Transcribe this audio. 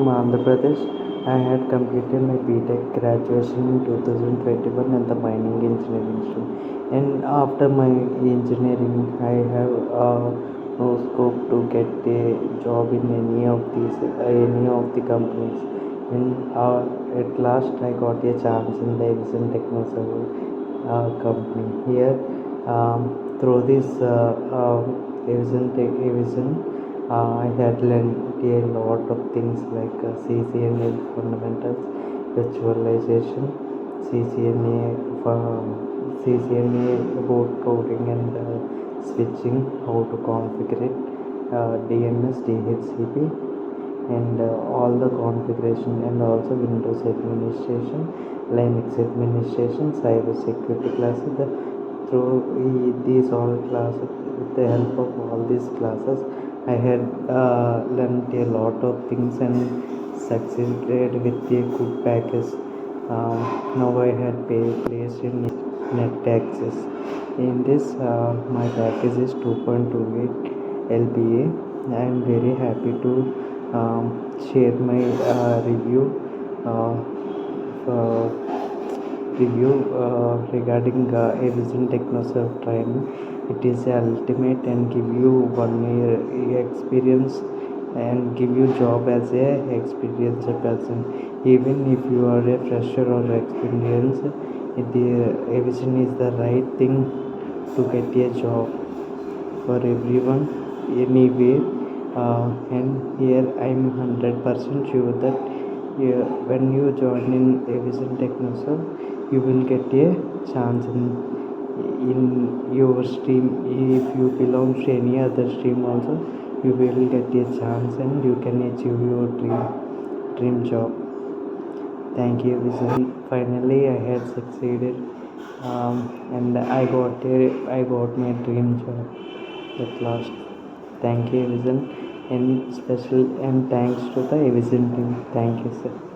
from Andhra Pradesh. I had completed my B.tech graduation in 2021 at the mining engineering stream. And after my engineering, I have no scope to get a job in any of the companies. And at last, I got a chance in the Evision Technoserve company. Here, through this Evision, I had learned a lot of things like CCNA fundamentals, virtualization, CCNA, CCNA board coding and switching, how to configure it, DNS, DHCP, and all the configuration, and also Windows administration, Linux administration, cyber security classes. Through these all classes, with the help of all these classes, I had learned a lot of things and succeeded with a good package. Now I had placed in Net Access. In this, my package is 2.28 LPA. I am very happy to share my uh, uh, regarding Evision Technoserve training. It is ultimate and give you 1 year experience and give you job as a experienced person. Even if you are a fresher or experienced, the Evision is the right thing to get a job for everyone anywhere. And here I'm 100% sure that when you join in Evision Technoserve, you will get a chance in your stream. If you belong to any other stream also, you will get a chance and you can achieve your dream job. Thank you, Vision. Finally, I had succeeded, and I got my dream job at last. Thank you, Vision, and special and thanks to the Evision team. Thank you, sir.